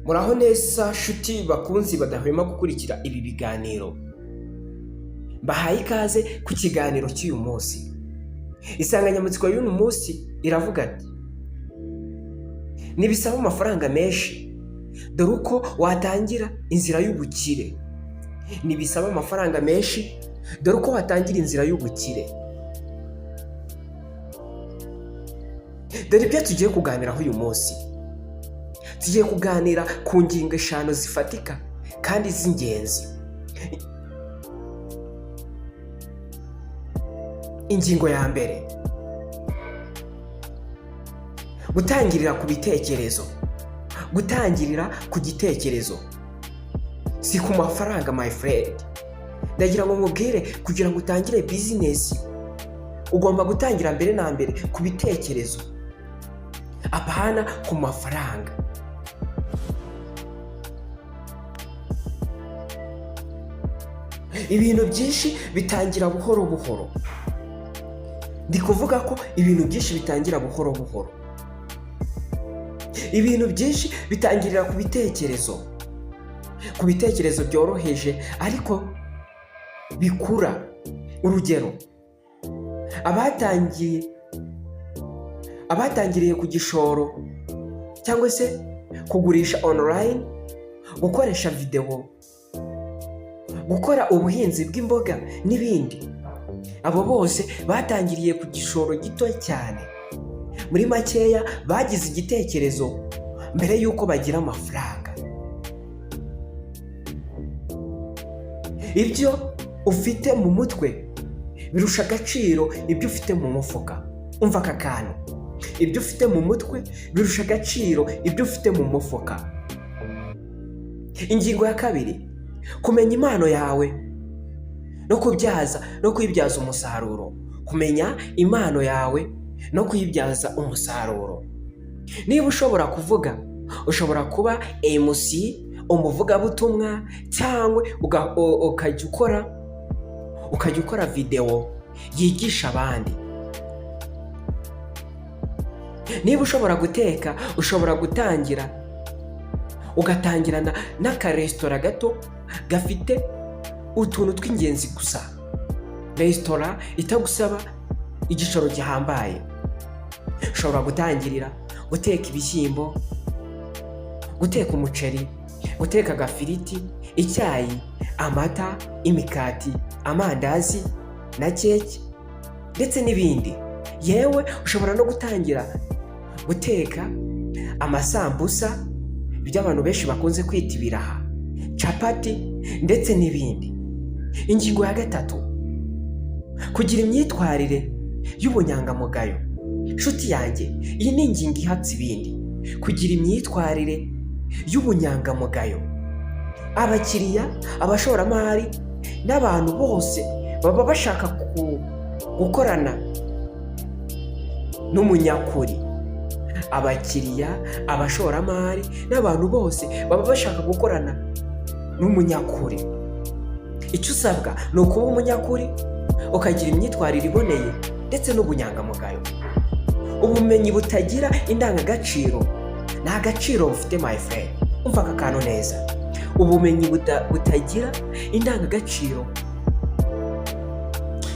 Muraho neza shuti bakunzi badahwema gukurikira ibi biganiro. Mbahaye ikaze ku kiganiro cy'uyu munsi. Insanganyamatsiko y'uyu munsi iravuga ati: ntibisaba amafaranga menshi dore uko watangira inzira y'ubukire. Ntibisaba amafaranga menshi dore uko watangira inzira y'ubukire. Dore ibyo tugiye kuganiraho uyu munsi. Tugiye kuganira ku ngingo 5 zifatika kandi z'ingenzi. Ingingo ya mbere: gutangirira ku bitekerezo. Gutangirira ku gitekerezo, si ku mafaranga my friend. Ndagira ngo nkubwire, kugira ngo utangire business ugomba gutangira mbere na mbere ku bitekerezo, apana ku mafaranga. Ibintu byinshi bitangira buhoro buhoro. Ndi kuvuga ko ibintu byinshi bitangira buhoro buhoro. Ibintu byinshi bitangirira ku bitekerezo. Ku bitekerezo byoroheje ariko bikura. Urugero, abatangiriye ku gishoro cyangwa se kugurisha online, gukoresha video, gukora ubuhinzi bw'imboga n'ibindi, abo bose batangiriye ku gishoro gito cyane. Muri makeya bagize igitekerezo mbere y'uko bagira amafaranga. Ibyo ufite mu mutwe birusha agaciro ibyo ufite mu mufuka. Umva aka kantu: ibyo ufite mu mutwe birusha agaciro ibyo ufite mu mufuka. Ingingo ya kabiri: kumenya impano yawe no kuyibyaza umusaruro. Kumenya impano yawe no kuyibyaza umusaruro. Niba ushobora kuvuga, ushobora kuba MC, umuvugabutumwa, cyangwa ukajya ukora video yigisha abandi. Niba ushobora guteka, ushobora ugatangirana n'akaresitora gato gafite utuntu tw'ingenzi gusa. Resitora itagusaba igishoro gihambaye. Ushobora gutangirira guteka ibishyimbo, guteka umuceri, guteka agafiriti, icyayi, amata, imikati, amandazi na keke ndetse n'ibindi. Yewe ushobora no gutangira guteka amasambusa, ibyo abantu benshi bakunze kwita ibiraha, capati ndetse n'ibindi. Ingingo ya gatatu: kugira imyitwarire y'ubunyangamugayo. Nshuti yanjye, iyi ni ingingo ihatse ibindi. Kugira imyitwarire y'ubunyangamugayo. Abakiriya, abashoramari n'abantu bose baba bashaka gukorana n'umunyakuri. Abakiriya, abashoramari n'abantu bose baba bashaka gukorana n'umunyakuri. Icyo usabwa ni ukuba umunyakuri, ukagira imyitwarire iboneye ndetse n'ubunyangamugayo. Ubumenyi butagira indangagaciro nta gaciro bufite my friend. Umva aka kantu neza: ubumenyi butagira indangagaciro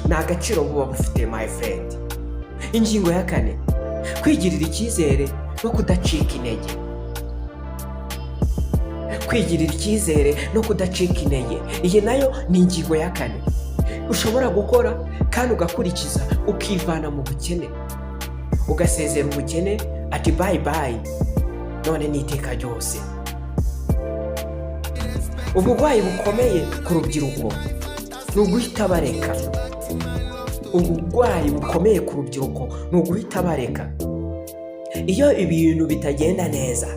nta gaciro buba bufite my friend. Ingingo ya 4: kwigirira icyizere no kudacika intege. Kwigirira icyizere no kudacika intege, iyi nayo ni ingingo ya 4. Ushobora gukora kandi ugakurikiza, ukivana mu bukene, ugasezera ubukene ati bye bye, none n'iteka ryose. Uburwayi bukomeye ku rubyiruko ni uguhita bareka. Uburwayi bukomeye ku rubyiruko ni uguhita bareka. Iyo ibintu bitagenda neza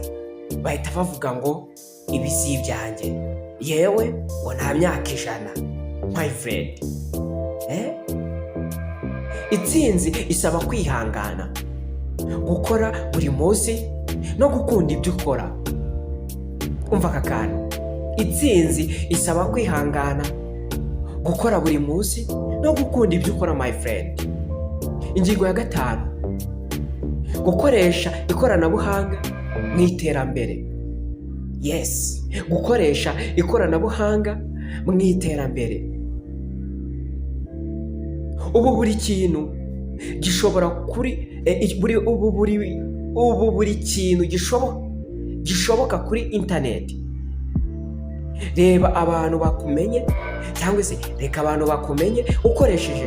bahita bavuga ngo ibi si ibyanjye. Yewe ngo nta myaka 100 my friend. Itsinzi isaba kwihangana, gukora buri munsi no gukunda ibyo ukora. Umva aka kantu: itsinzi isaba kwihangana, gukora buri munsi no gukunda ibyo ukora my friend. Ingingo ya 5: gukoresha ikoranabuhanga mu iterambere. yes, gukoresha ikoranabuhanga mu iterambere. Ubu buri kintu gishobora buri kintu gishoboka kuri interineti. Reba abantu bakumenye, cyangwa se reka abantu bakumenye ukoresheje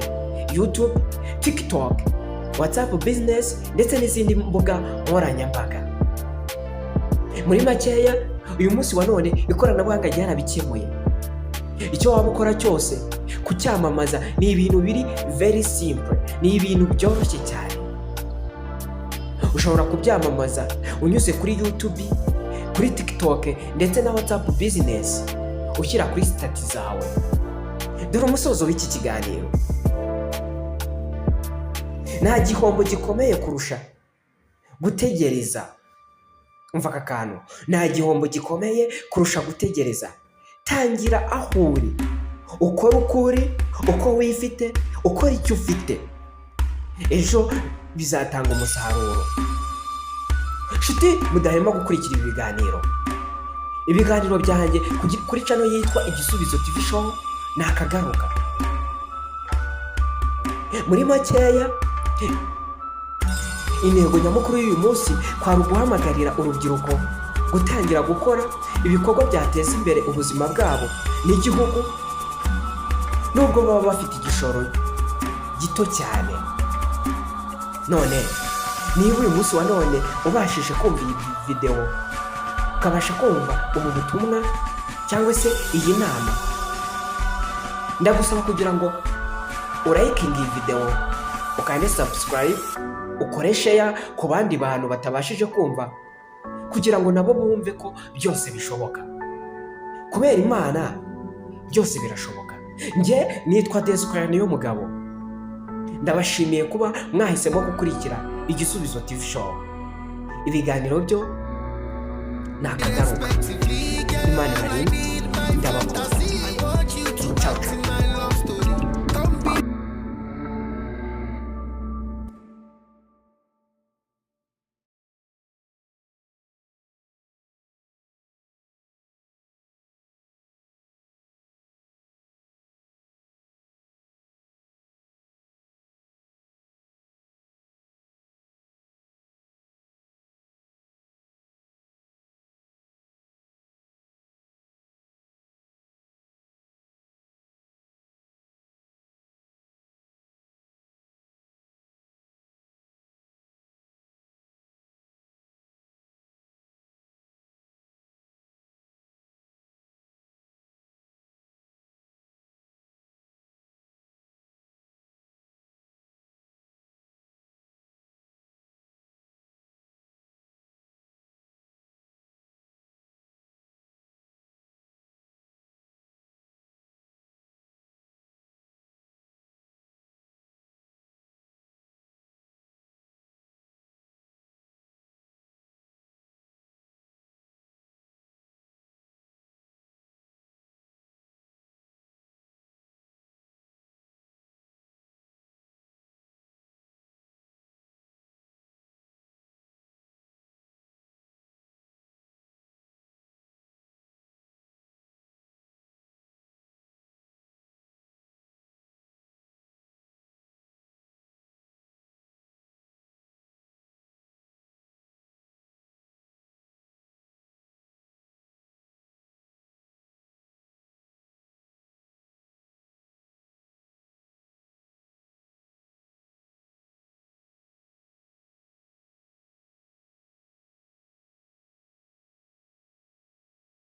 YouTube, TikTok, WhatsApp business ndetse n'izindi mbuga nkoranyambaga. Muri makeya, uyu munsi wa none ikoranabuhanga ryarabikemuye. Icyo waba ukora cyose kucyamamaza ni ibintu biri very simple, ni ibintu byoroshye cyane. Ushobora kubyamamaza unyuze kuri YouTube, kuri TikTok ndetse na WhatsApp business, ushyira kuri stati zawe. Dore umusozo w'iki kiganiro. Nta gihombo gikomeye kurusha gutegereza. Umva aka kantu, nta gihombo gikomeye kurusha gutegereza. Tangira aho uri, ukora uko uri, uko wifite, ukora icyo ufite. Ejo bizatanga umusaruro. Nshuti mudahema gukurikira ibiganiro byanjye kuri channel yitwa Igisubizo TV Show, nakagaruka. Muri makeya, intego nyamukuru y'uyu munsi kwari uguhamagarira urubyiruko gutangira gukora ibikorwa byateza imbere ubuzima bwabo n'igihugu, nubwo baba bafite igishoro gito cyane. None niba uyu munsi wa none ubashije kumva iyi video, ukabasha kumva ubu butumwa cyangwa se iyi nama, ndagusaba kugira ngo urayikinge iyi video, ukande subscribe, ukore share ku bandi bantu batabashije kumva, kugira ngo nabo bumve ko byose bishoboka. Kubera Imana byose birashoboka. Njye nitwa Desire Niyomugabo. Ndabashimiye kuba mwahisemo gukurikira Igisubizo TV Show. Ibiganiro byo nakagaruka. Imana ibarinde, ndabakunda. Ciao ciao.